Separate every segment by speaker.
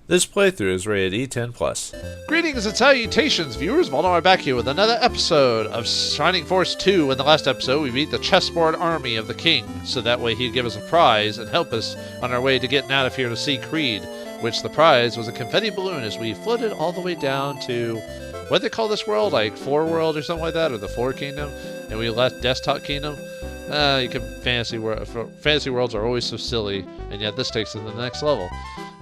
Speaker 1: This playthrough is rated E10+.
Speaker 2: Greetings and salutations, viewers. Vauldemare back here with another episode of Shining Force 2. In the last episode, we beat the chessboard army of the king, so that way he'd give us a prize and help us on our way to getting out of here to see Creed, which the prize was a confetti balloon as we floated all the way down to, what do they call this world? Like Floor World or something like that, or the Floor Kingdom, and we left Desktop Kingdom. Fantasy worlds are always so silly, and yet this takes us to the next level.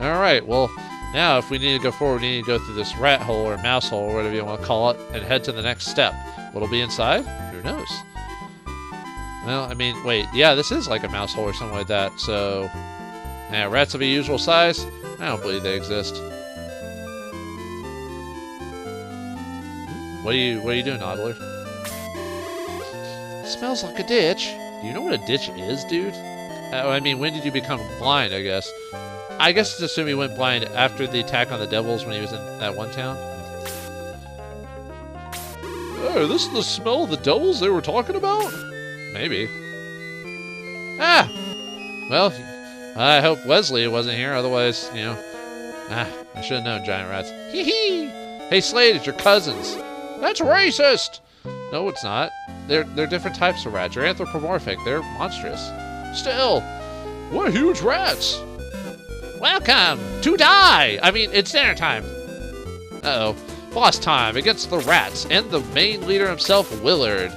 Speaker 2: Alright, well, now if we need to go forward, we need to go through this rat hole or mouse hole, or whatever you want to call it, and head to the next step. What'll be inside? Who knows? Well, I mean, wait, yeah, this is like a mouse hole or something like that, so... Yeah, rats of a usual size? I don't believe they exist. What are you doing, Noddler? Smells like a ditch. Do you know what a ditch is, dude? I mean, when did you become blind, I guess? I guess it's assumed he went blind after the attack on the devils when he was in that one town. Oh, this is the smell of the devils they were talking about? Maybe. Ah! Well, I hope Wesley wasn't here, otherwise, you know... I should have known, giant rats. Hee hee! Hey, Slade, it's your cousins. That's racist! No, it's not. They're different types of rats. You're anthropomorphic. They're monstrous. Still, we're huge rats! Welcome to die! I mean, it's dinner time. Uh-oh. Boss time against the rats and the main leader himself, Willard.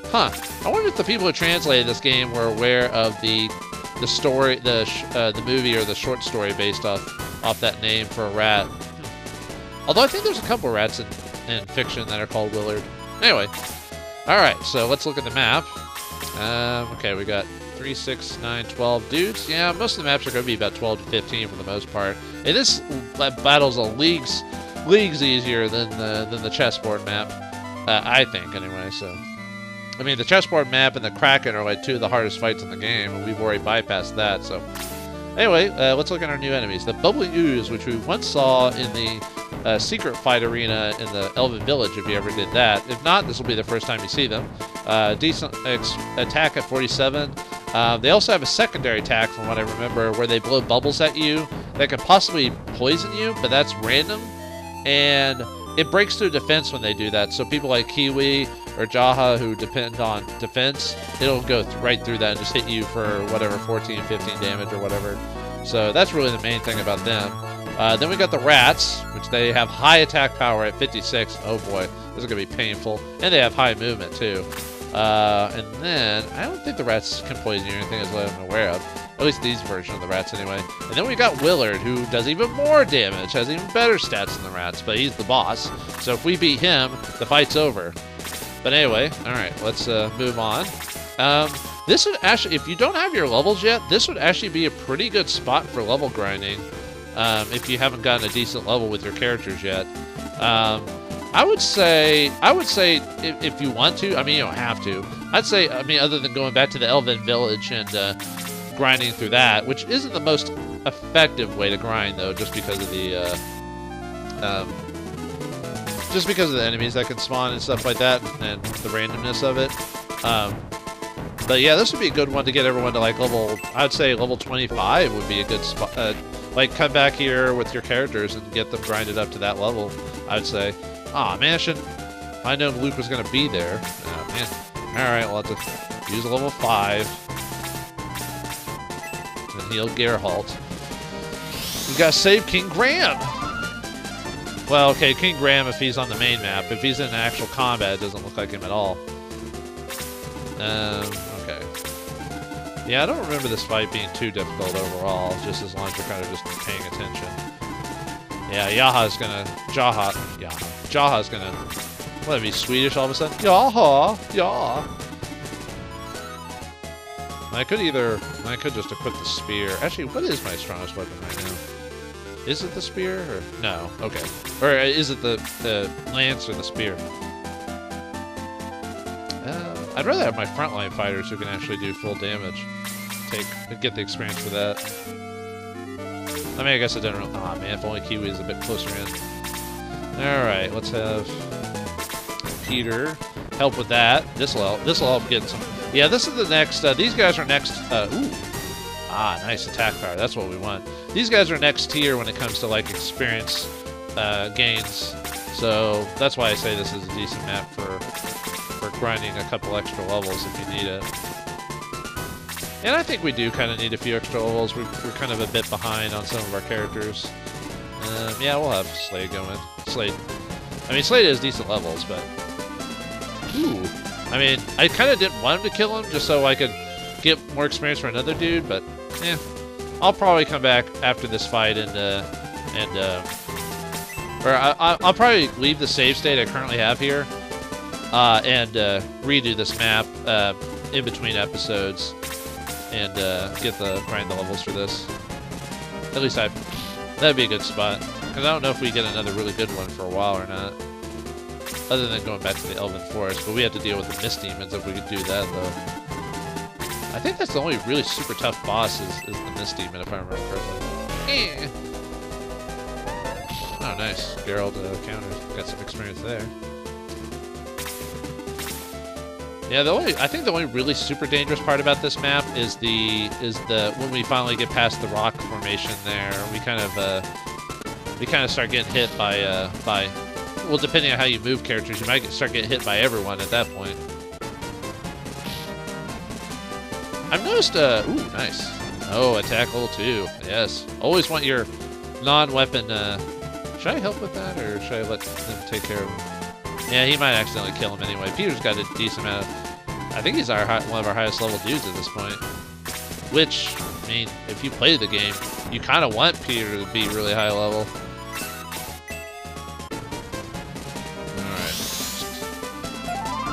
Speaker 2: Huh. I wonder if the people who translated this game were aware of the story, the movie or the short story based off that name for a rat. Although I think there's a couple of rats in fiction that are called Willard. Anyway. Alright, so let's look at the map. Okay, we got 3, 6, 9, 12 dudes. Yeah, most of the maps are going to be about 12 to 15 for the most part. And this battle's leagues easier than the chessboard map, I think, anyway. So, I mean, the chessboard map and the Kraken are like two of the hardest fights in the game, and we've already bypassed that. So, anyway, let's look at our new enemies. The Bubbly Ooze, which we once saw in the secret fight arena in the Elven Village, if you ever did that. If not, this will be the first time you see them. Decent attack at 47. They also have a secondary attack, from what I remember, where they blow bubbles at you that could possibly poison you, but that's random. And it breaks through defense when they do that. So people like Kiwi or Jaha, who depend on defense, it'll go right through that and just hit you for whatever, 14, 15 damage or whatever. So that's really the main thing about them. Then we got the rats, which they have high attack power at 56. Oh boy, this is going to be painful. And they have high movement too. And then, I don't think the rats can poison you or anything as well as I'm aware of. At least these versions of the rats anyway. And then we got Willard, who does even more damage, has even better stats than the rats, but he's the boss. So if we beat him, the fight's over. But anyway, alright, let's move on. This would actually, if you don't have your levels yet, this would actually be a pretty good spot for level grinding. If you haven't gotten a decent level with your characters yet. I would say if you want to, I mean, you don't have to. I'd say, I mean, other than going back to the Elven Village and grinding through that, which isn't the most effective way to grind, though, just because of the enemies that can spawn and stuff like that, and the randomness of it. But yeah, this would be a good one to get everyone to like level. I'd say level 25 would be a good spot. Like, come back here with your characters and get them grinded up to that level, I'd say. Aw, man, I know Luke was going to be there. Oh, man. Alright, we'll have to use a level 5. And heal Geralt. We gotta save King Graham! Well, okay, King Graham if he's on the main map. If he's in actual combat, it doesn't look like him at all. Okay. Yeah, I don't remember this fight being too difficult overall, just as long as you're kind of just paying attention. Yeah, Jaha's gonna... What, be Swedish all of a sudden? Jaha! I could just equip the spear. Actually, what is my strongest weapon right now? Is it the spear? Or no, okay. Or is it the lance or the spear? I'd rather have my frontline fighters who can actually do full damage. Get the experience for that. I mean, I guess it didn't really... Aw, man, if only Kiwi is a bit closer in. Alright, let's have Peter help with that. This'll help get some... Yeah, this is the next... these guys are next... Ooh. Ah, nice attack power. That's what we want. These guys are next tier when it comes to like experience gains. So that's why I say this is a decent map for grinding a couple extra levels if you need it. And I think we do kind of need a few extra levels. We're kind of a bit behind on some of our characters. Yeah, we'll have Slade going. Slade. I mean, Slade has decent levels, but... Ooh. I mean, I kind of didn't want him to kill him just so I could get more experience for another dude, but... Yeah. I'll probably come back after this fight I'll probably leave the save state I currently have here and redo this map in between episodes and grind the levels for this. At least that'd be a good spot, because I don't know if we get another really good one for a while or not, other than going back to the Elven Forest, but we have to deal with the Mist Demons if we could do that, though. I think that's the only really super tough boss is the Mist Demon, if I remember correctly. Oh, nice. Geralt counters. Got some experience there. Yeah, I think the only really super dangerous part about this map is when we finally get past the rock formation there, we kind of start getting hit by well, depending on how you move characters, you might start getting hit by everyone at that point. I've noticed ooh, nice. Oh, attack level 2. Yes. Always want your non-weapon should I help with that, or should I let them take care of him? Yeah, he might accidentally kill him anyway. Peter's got a decent amount of... I think he's one of our highest level dudes at this point. Which, I mean, if you play the game, you kind of want Peter to be really high level. Alright.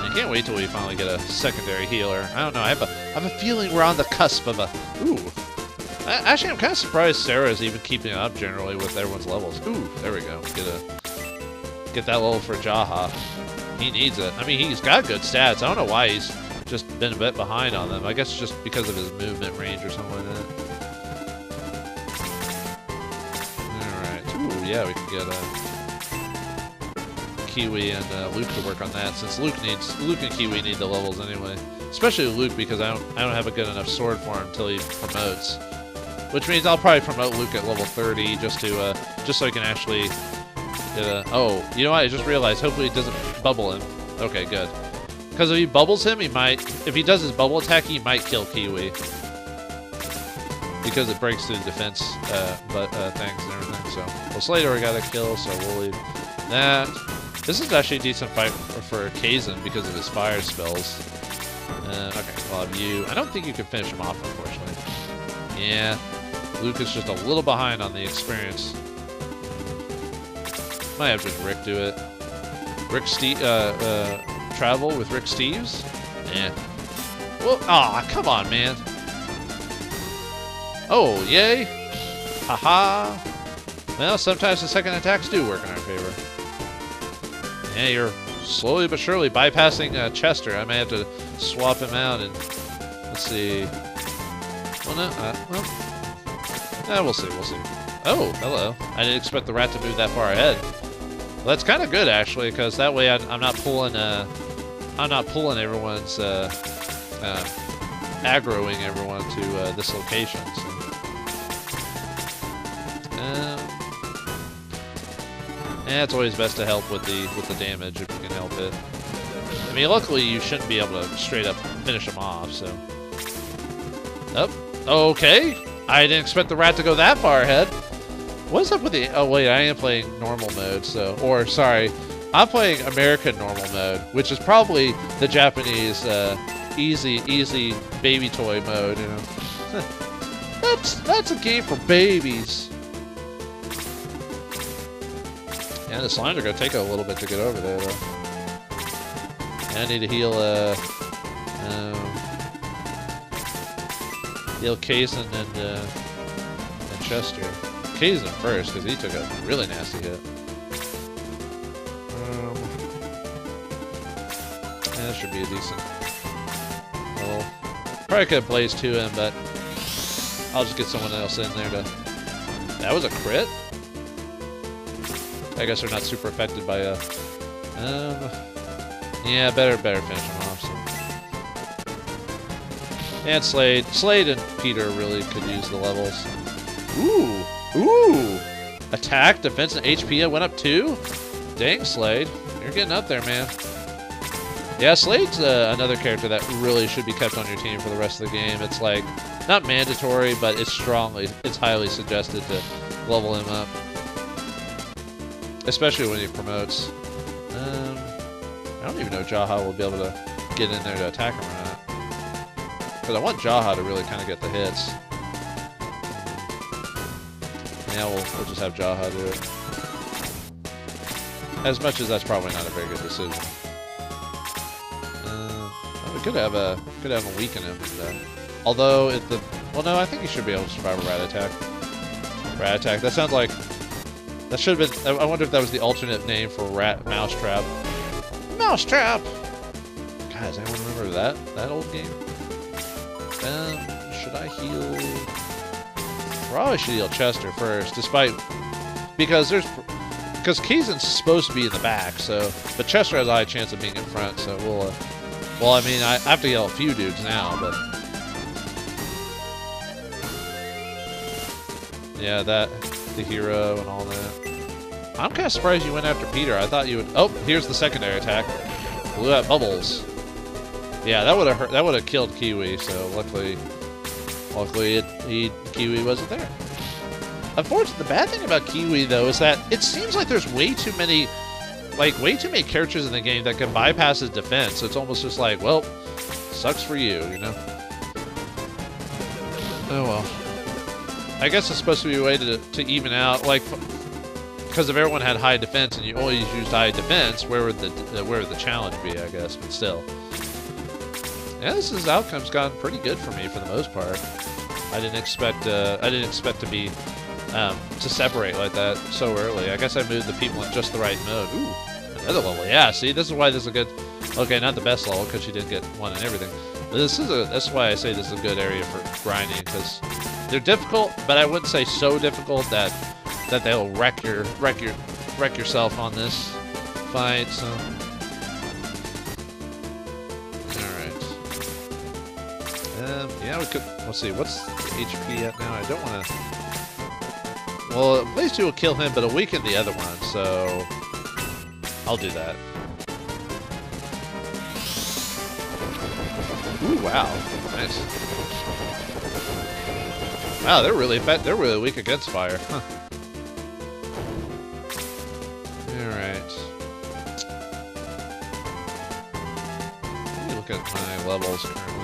Speaker 2: I can't wait till we finally get a secondary healer. I don't know, I have a feeling we're on the cusp of a... Ooh. Actually, I'm kind of surprised Sarah's even keeping it up generally with everyone's levels. Ooh, there we go. Get that level for Jaha. He needs it. I mean, he's got good stats. I don't know why he's just been a bit behind on them. I guess just because of his movement range or something like that. Alright. Ooh, yeah, we can get Kiwi and Luke to work on that, since Luke and Kiwi need the levels anyway. Especially Luke, because I don't have a good enough sword for him until he promotes. Which means I'll probably promote Luke at level 30 just so I can actually get a... Oh, you know what? I just realized. Hopefully it doesn't bubble him. Okay, good. Because if he bubbles him, he might... If he does his bubble attack, he might kill Kiwi. Because it breaks through the defense things and everything. So, well, Slater we got a kill, so we'll leave that. This is actually a decent fight for Kazan because of his fire spells. Okay, well, have you... I don't think you can finish him off, unfortunately. Yeah. Luke is just a little behind on the experience. Might have just Rick do it. Travel with Rick Steves? Yeah. Well, aw, come on, man. Oh, yay. Haha. Well, sometimes the second attacks do work in our favor. Yeah, you're slowly but surely bypassing Chester. I may have to swap him out and... Let's see... Well, no, we'll see. Oh, hello. I didn't expect the rat to move that far ahead. Well, that's kind of good actually, because that way I'm not pulling everyone's aggroing everyone to this location. So. Yeah, it's always best to help with the damage if you can help it. I mean, luckily you shouldn't be able to straight up finish them off. So. Oh, okay. I didn't expect the rat to go that far ahead. What's up with the... Oh, wait, I am playing normal mode, so... Or, sorry, I'm playing American normal mode, which is probably the Japanese easy baby toy mode, you know. That's a game for babies. Yeah, the slimes are going to take a little bit to get over there, though. And I need to heal, heal Kazan and Chester. Kazan first, because he took a really nasty hit. Yeah, that should be a decent. Well, probably could have blazed to him, but I'll just get someone else in there to... That was a crit? I guess they're not super affected by a... Yeah, better finish him off. So. And Slade. Slade and Peter really could use the levels. Ooh. Ooh. Attack, defense, and HP went up 2? Dang, Slade. You're getting up there, man. Yeah, Slade's another character that really should be kept on your team for the rest of the game. It's like, not mandatory, but it's highly suggested to level him up. Especially when he promotes. I don't even know if Jaha will be able to get in there to attack him or not. Because I want Jaha to really kind of get the hits. Yeah, we'll just have Jaha do it. As much as that's probably not a very good decision. We could have a weaken him. Although well, no, I think he should be able to survive a rat attack. Rat attack. That sounds like that should have been. I wonder if that was the alternate name for mousetrap. Mousetrap. Guys, anyone remember that old game? Should I heal? Probably should heal Chester first, because Kaizen's supposed to be in the back, but Chester has a high chance of being in front, so we'll. Well, I mean, I have to heal a few dudes now, but yeah, the hero and all that. I'm kind of surprised you went after Peter. I thought you would. Oh, here's the secondary attack. Blew out bubbles. Yeah, that would have hurt. That would have killed Kiwi. So luckily, Kiwi wasn't there. Unfortunately, the bad thing about Kiwi though is that it seems like there's way too many characters in the game that can bypass his defense. So it's almost just like, well, sucks for you, you know. Oh well. I guess it's supposed to be a way to even out, like, because if everyone had high defense and you always used high defense, where would the challenge be? I guess, but still. Yeah, this outcome's gone pretty good for me for the most part. I didn't expect to be to separate like that so early. I guess I moved the people in just the right mode. Ooh, another level. Yeah, see, this is why this is a good. Okay, not the best level because she didn't get one and everything. But that's why I say this is a good area for grinding, because they're difficult, but I wouldn't say so difficult that they'll wreck yourself on this fight. So. Yeah, we could. Let's see. What's the HP at now? I don't want to. Well, at least 2 will kill him, but it'll weaken the other one. So I'll do that. Ooh, wow, nice. Wow, they're really weak against fire. Huh. All right. Let me look at my levels currently.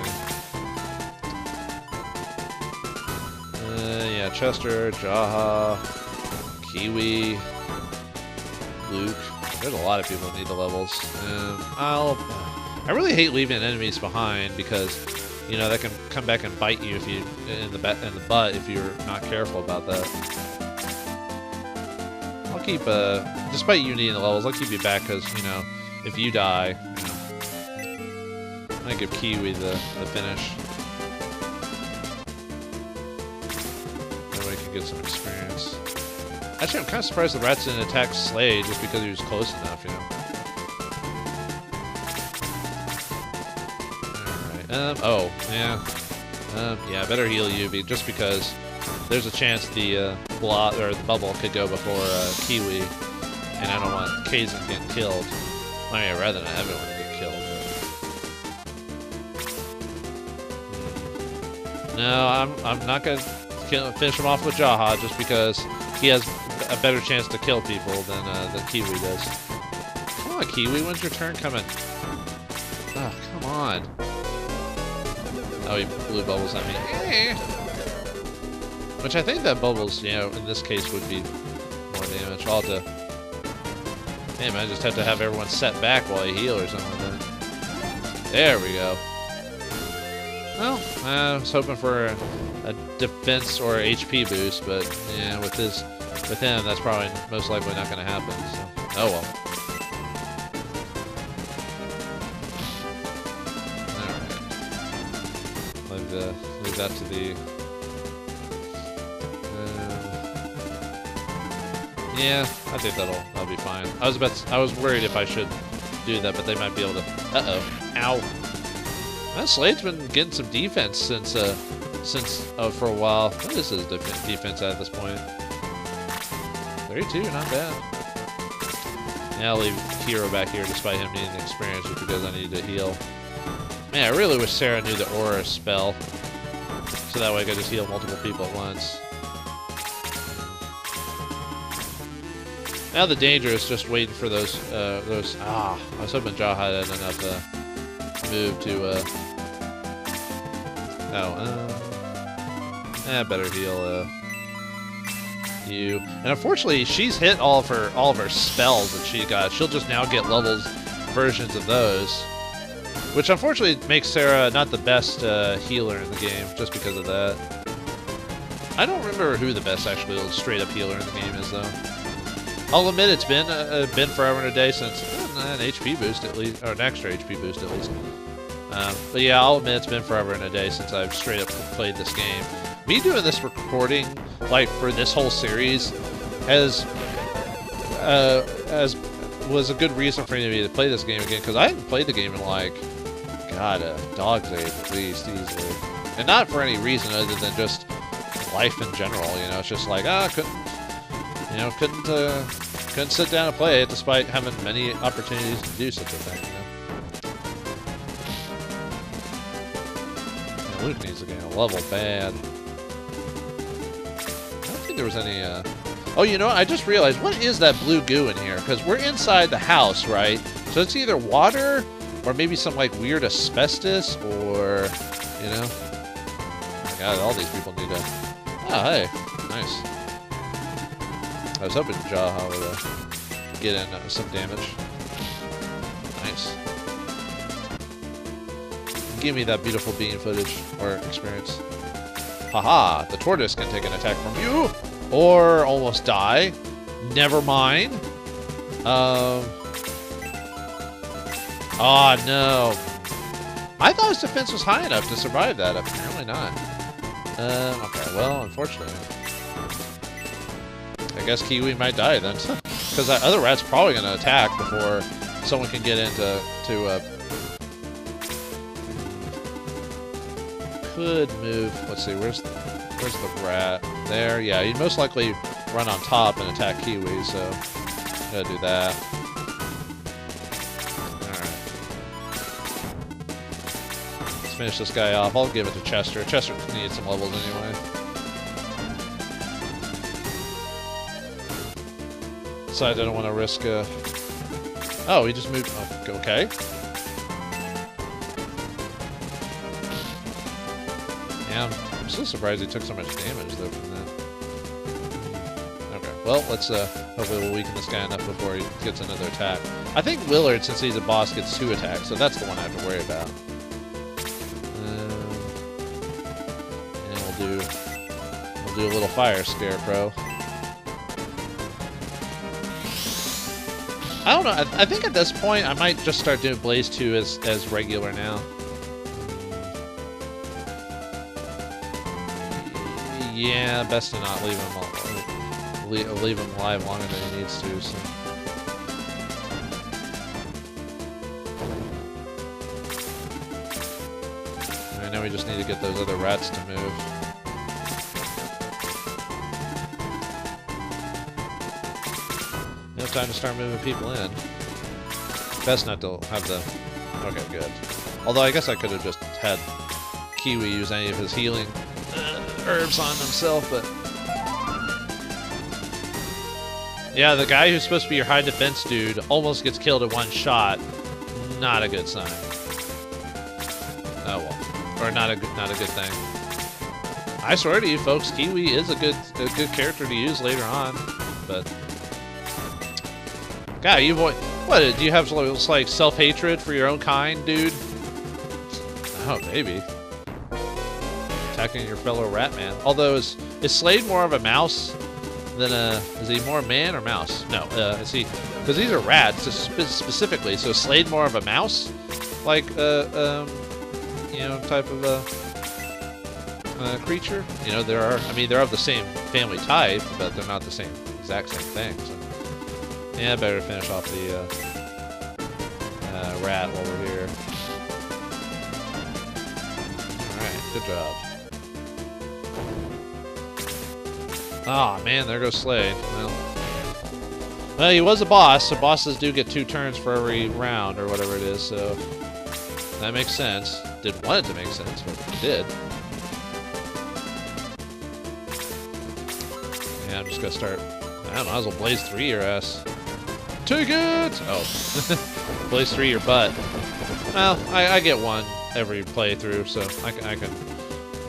Speaker 2: Yeah, Chester, Jaha, Kiwi, Luke. There's a lot of people that need the levels. I really hate leaving enemies behind because, you know, that can come back and bite you if you in the butt if you're not careful about that. I'll keep despite you needing the levels, I'll keep you back because, you know, if you die, you know, I'm gonna give Kiwi the finish. Get some experience. Actually, I'm kind of surprised the rats didn't attack Slade just because he was close enough, you know. Alright, oh, yeah. Yeah, better heal you just because there's a chance the bubble could go before Kiwi, and I don't want Kaizen getting killed. I mean, I'd rather not everyone get killed. But... No, I'm not gonna finish him off with Jaha just because he has a better chance to kill people than Kiwi does. Come on, Kiwi, when's your turn coming? Oh, come on. Oh, he blew bubbles at me. Which I think that bubbles, you know, in this case would be more damage. I'll have to... Damn, I just have to have everyone set back while I heal or something like that. There we go. Well, I was hoping for a defense or HP boost, but yeah, with him, that's probably most likely not going to happen. So, oh well. All right, leave that to the. Yeah, I think that'll be fine. I was worried if I should do that, but they might be able to. Uh-oh, ow. Slade's been getting some defense since for a while. What is his defense at this point? 32, not bad. Yeah, I'll leave Hero back here despite him needing the experience just because I need to heal. Man, I really wish Sarah knew the aura spell. So that way I could just heal multiple people at once. Now the danger is just waiting for those, I was hoping Jaha had enough move to, better heal, you. And unfortunately, she's hit all of her spells that she got. She'll just now get levels versions of those. Which unfortunately makes Sarah not the best healer in the game, just because of that. I don't remember who the best actually straight up healer in the game is, though. I'll admit it's been forever and a day since an HP boost at least, or an extra HP boost at least. But yeah, I'll admit it's been forever and a day since I've straight up played this game. Me doing this recording, like for this whole series, was a good reason for me to play this game again, because I hadn't played the game in like, God, a dog's age at least, easily. And not for any reason other than just life in general, you know, it's just like, couldn't sit down and play it despite having many opportunities to do such a thing, you know? Yeah, Luke needs to gain a level bad. I don't think there was any, Oh, you know what? I just realized, what is that blue goo in here? Because we're inside the house, right? So it's either water, or maybe some, like, weird asbestos, or, you know? Oh my God, all these people need to... Oh, hey. Nice. I was hoping Jaha would get in some damage. Nice. Give me that beautiful bean footage, or experience. Haha! The tortoise can take an attack from you! Or almost die. Never mind. Oh no. I thought his defense was high enough to survive that. Apparently not. Okay, well, unfortunately. I guess Kiwi might die then. Because that other rat's probably going to attack before someone can get into... Could move... Let's see, where's the rat? There, yeah, he'd most likely run on top and attack Kiwi, so I'm gonna do that. Alright. Let's finish this guy off. I'll give it to Chester. Chester needs some levels anyway. Besides, I don't want to risk Oh, he just moved... Oh, okay. Yeah, I'm so surprised he took so much damage, though, from that. Okay, well, let's, hopefully we'll weaken this guy enough before he gets another attack. I think Willard, since he's a boss, gets 2 attacks, so that's the one I have to worry about. And we'll do a little fire scarecrow. I don't know, I think at this point, I might just start doing Blaze 2 as regular now. Yeah, best to not leave him alive longer than he needs to. So. Alright, now we just need to get those other rats to move. Now it's time to start moving people in. Best not to have the... Okay, good. Although I guess I could have just had Kiwi use any of his healing herbs on himself, but yeah, the guy who's supposed to be your high defense dude almost gets killed in one shot. Not a good sign. Oh well, or not a good thing. I swear to you, folks, Kiwi is a good character to use later on, but God, what do you have? Like self-hatred for your own kind, dude? Oh, maybe. Attacking your fellow rat man. Although, is Slade more of a mouse than is he more man or mouse? No, is he, because these are rats specifically, so is Slade more of a mouse? Like, you know, type of creature? You know, they're of the same family type, but they're not the exact same thing, so. Yeah, better finish off the rat while we're here. Good job. Ah, man, there goes Slade. Well, he was a boss, so bosses do get 2 turns for every round, or whatever it is, so that makes sense. Didn't want it to make sense, but it did. Yeah, I'm just gonna start, I don't know, I was gonna Blaze 3 your ass. Take it! Oh. Blaze 3 your butt. Well, I get 1 every playthrough, so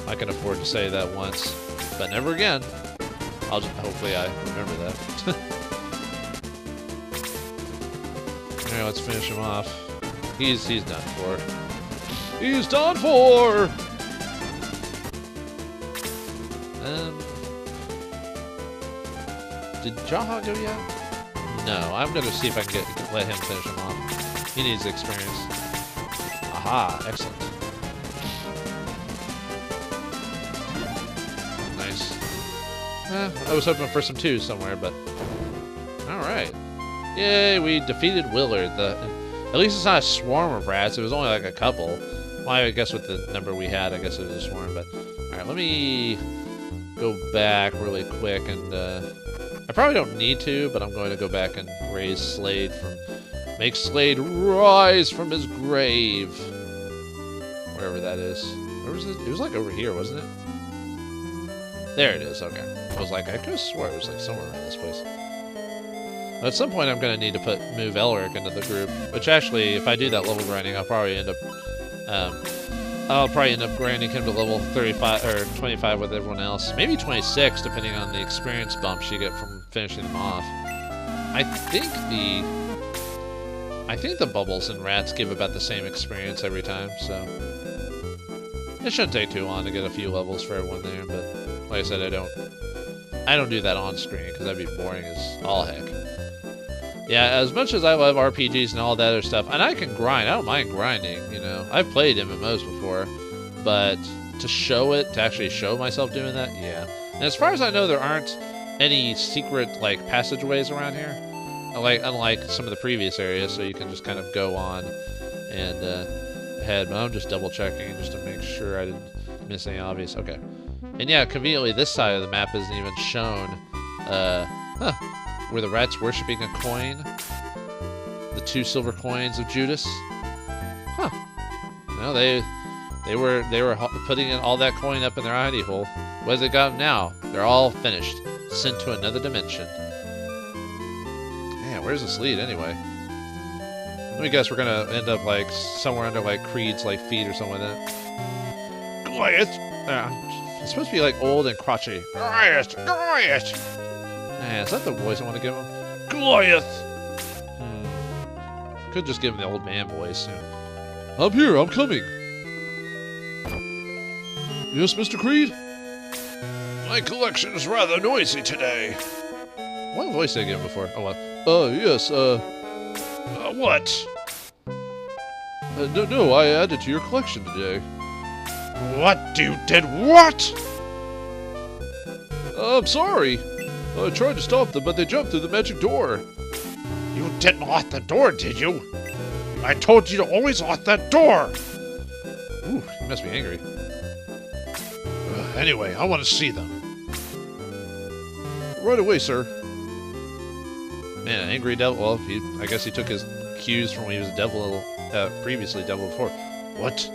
Speaker 2: I can afford to say that once, but never again. I'll just, hopefully I remember that. Alright, let's finish him off. He's done for. He's done for! Did Jaha go yet? No, I'm gonna see if I can let him finish him off. He needs experience. Aha, excellent. Nice. I was hoping for some 2s somewhere, but alright. Yay, we defeated Willard. At least it's not a swarm of rats, it was only like a couple. Well, I guess with the number we had, I guess it was a swarm, but alright, let me go back really quick and I probably don't need to, but I'm going to go back and raise Slade make Slade rise from his grave. Wherever that is. Where was it? It was like over here, wasn't it? There it is, okay. I was like, I could have swore it was like somewhere around this place. At some point I'm going to need to move Elric into the group, which actually, if I do that level grinding, I'll probably end up grinding him to level 35 or 25 with everyone else. Maybe 26, depending on the experience bumps you get from finishing them off. I think the bubbles and rats give about the same experience every time, so it shouldn't take too long to get a few levels for everyone there. But like I said, I don't do that on screen because that'd be boring as all heck. Yeah, as much as I love RPGs and all that other stuff, and I can grind, I don't mind grinding, you know. I've played MMOs before, but to actually show myself doing that, yeah. And as far as I know, there aren't any secret, like, passageways around here, unlike some of the previous areas, so you can just kind of go on and head. But I'm just double checking just to make sure I didn't miss any obvious. Okay. And yeah, conveniently, this side of the map isn't even shown. Were the rats worshipping a coin? The 2 silver coins of Judas? Huh. No, they were putting all that coin up in their hidey hole. What has it got now? They're all finished. Sent to another dimension. Man, where's this lead anyway? Let me guess, we're gonna end up like somewhere under like Creed's like feet or something like that. Goliath! It's supposed to be like old and crotchety. Goliath! Goliath! Man, is that the voice I want to give him? Goliath! Could just give him the old man voice. I'm here, I'm coming. Yes, Mr. Creed? My collection is rather noisy today. What voice did I give him before? Oh, what? Yes, what? No, I added to your collection today. What? You did what? I'm sorry. I tried to stop them, but they jumped through the magic door. You didn't lock the door, did you? I told you to always lock that door! Ooh, he must be angry. Anyway, I want to see them. Right away, sir. Man, an angry devil. Well, I guess he took his cues from when he was a devil, previously devil before. What?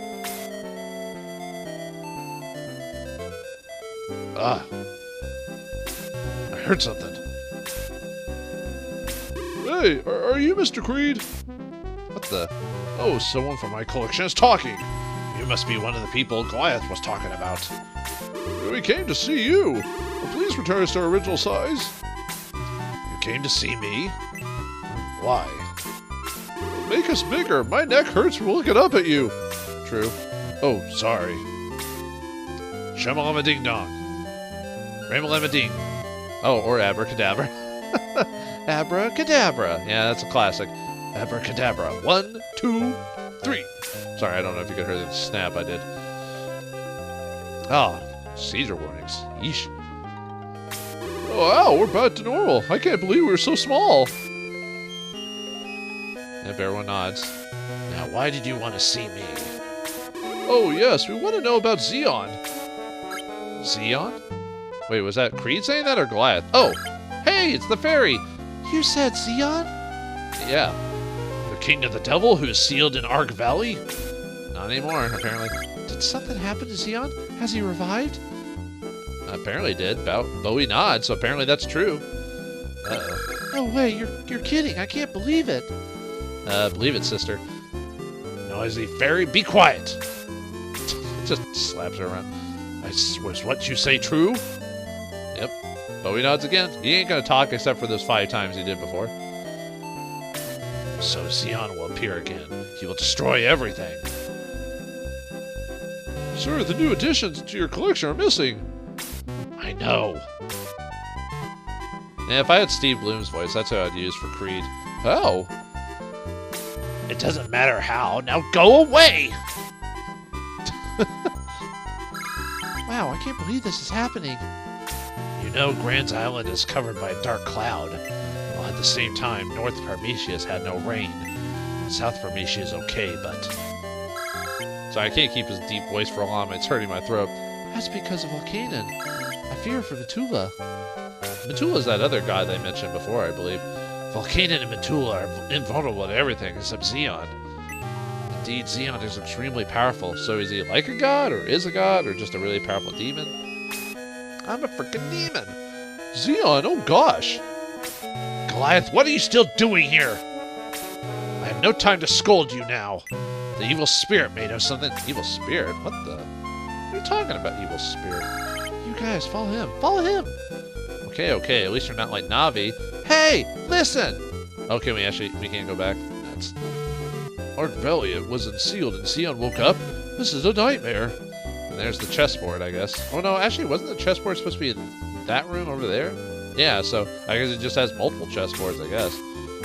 Speaker 2: Ah. I heard something. Hey, are you Mr. Creed? What the? Oh, someone from my collection is talking. You must be one of the people Goliath was talking about. We came to see you. Please return us to our original size. You came to see me? Why? Make us bigger. My neck hurts from looking up at you. True. Oh, sorry. Shamalama ding dong. Ramalama ding. Oh, or abracadabra. Abracadabra. Yeah, that's a classic. Abracadabra. 1, 2, 3. Sorry, I don't know if you could hear the snap I did. Ah, seizure warnings. Yeesh. Oh, wow, we're back to normal. I can't believe we were so small. Yep, everyone nods. Now, why did you want to see me? Oh, yes, we want to know about Zeon. Zeon? Wait, was that Creed saying that or Goliath? Oh, hey, it's the fairy. You said Zeon? Yeah. The king of the devil who is sealed in Ark Valley? Not anymore, apparently. Did something happen to Zeon? Has he revived? Apparently did. Bowie nods, so apparently that's true. Uh-oh. No way, you're kidding. I can't believe it. Believe it, sister. Noisy fairy, be quiet. Just slaps her around. Was what you say true? Yep. Bowie nods again. He ain't gonna talk except for those 5 times he did before. So Zeon will appear again. He will destroy everything. Sir, the new additions to your collection are missing. I know. Yeah, if I had Steve Bloom's voice, that's who I'd use for Creed. Oh. It doesn't matter how. Now go away! Wow, I can't believe this is happening. You know, Grand's Island is covered by a dark cloud. While at the same time, North Parmesia has had no rain. South Parmesia is okay, but... Sorry, I can't keep his deep voice for long. It's hurting my throat. That's because of Volcanon. I fear for Mitula. Mitula's that other god I mentioned before, I believe. Volcanon and Mitula are invulnerable to everything except Zeon. Indeed, Zeon is extremely powerful. So is he like a god, or is a god, or just a really powerful demon? I'm a freaking demon! Zeon, oh gosh! Goliath, what are you still doing here? I have no time to scold you now. The evil spirit may know something. Evil spirit? What the? What are you talking about, evil spirit? You guys, follow him. Follow him! Okay, at least you're not like Navi. Hey, listen! Okay, we can't go back. That's... Ark Valley, it wasn't sealed, and Zeon woke up? This is a nightmare. And there's the chessboard, I guess. Oh no, actually, wasn't the chessboard supposed to be in that room over there? Yeah, so I guess it just has multiple chessboards, I guess.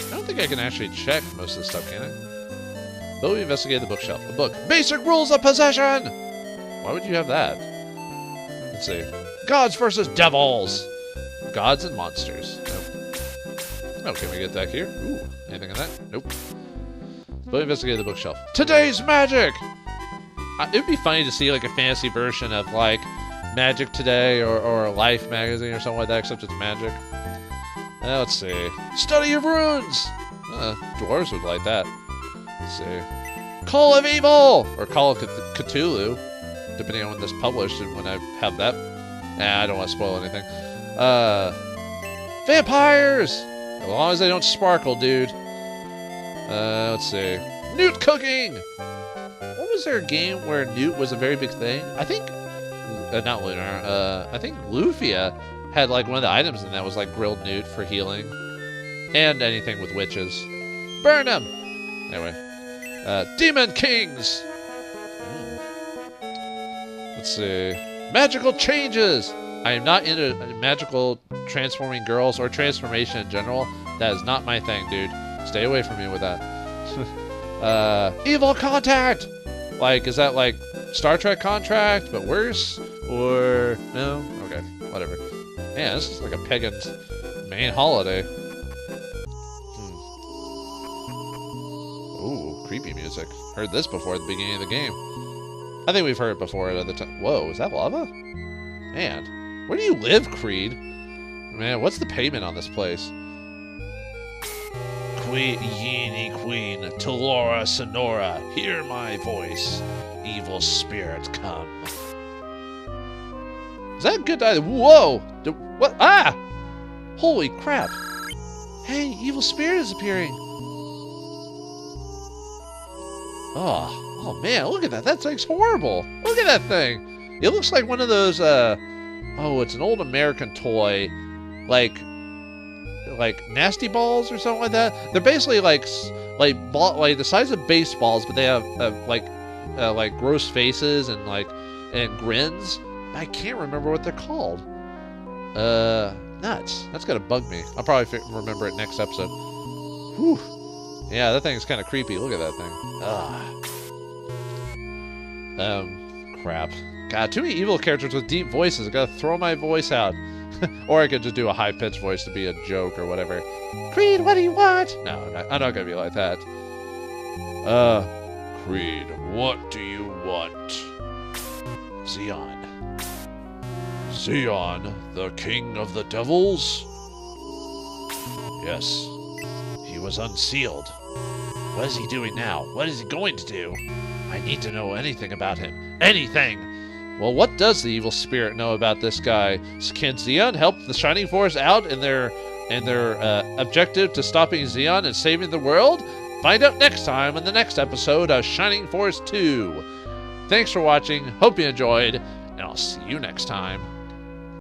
Speaker 2: I don't think I can actually check most of this stuff, can I? Though we investigated the bookshelf. A book. Basic Rules of Possession! Why would you have that? Let's see. Gods versus Devils! Gods and monsters. Nope. Oh, can we get that here? Ooh, anything in that? Nope. But we investigated the bookshelf. Today's Magic! It would be funny to see like a fantasy version of like Magic Today or Life magazine or something like that, except it's magic. Let's see. Study of Runes! Dwarves would like that. Let's see. Call of Evil! Or Call of Cthulhu, depending on when this published and when I have that. Nah, I don't want to spoil anything. Vampires! As long as they don't sparkle, dude. Let's see. Newt cooking! What was there a game where Newt was a very big thing? I think... not Lunar. I think Lufia had like one of the items in that was like grilled Newt for healing. And anything with witches. Burn them! Anyway. Demon Kings! Let's see. Magical changes! I am not into magical transforming girls or transformation in general. That is not my thing, dude. Stay away from me with that. Evil Contact! Like, is that like Star Trek Contract, but worse? Or, no? Okay, whatever. Man, this is like a pagan's main holiday. Ooh, creepy music. Heard this before at the beginning of the game. I think we've heard it before at other time. Whoa, is that lava? Man, where do you live, Creed? Man, what's the payment on this place? Queen, Yini Queen, Telora Sonora, hear my voice. Evil spirit, come. Is that a good idea? Whoa! What? Ah! Holy crap! Hey, evil spirit is appearing. Oh man, look at that. That thing's horrible. Look at that thing. It looks like one of those, oh, it's an old American toy. Like nasty balls or something like that. They're basically like the size of baseballs, but they have like gross faces and grins. I can't remember what they're called. Nuts. That's gonna bug me. I'll probably remember it next episode. Whew. Yeah, that thing's kind of creepy. Look at that thing. Crap. God, too many evil characters with deep voices. I gotta throw my voice out. Or I could just do a high-pitched voice to be a joke or whatever. Creed, what do you want? No, I'm not gonna be like that. Read, what do you want? Zeon. Zeon, the king of the devils? Yes. He was unsealed. What is he doing now? What is he going to do? I need to know anything about him. Anything! Well, what does the evil spirit know about this guy? Can Zeon help the Shining Force out in their objective to stopping Zeon and saving the world? Find out next time in the next episode of Shining Force 2. Thanks for watching. Hope you enjoyed, and I'll see you next time.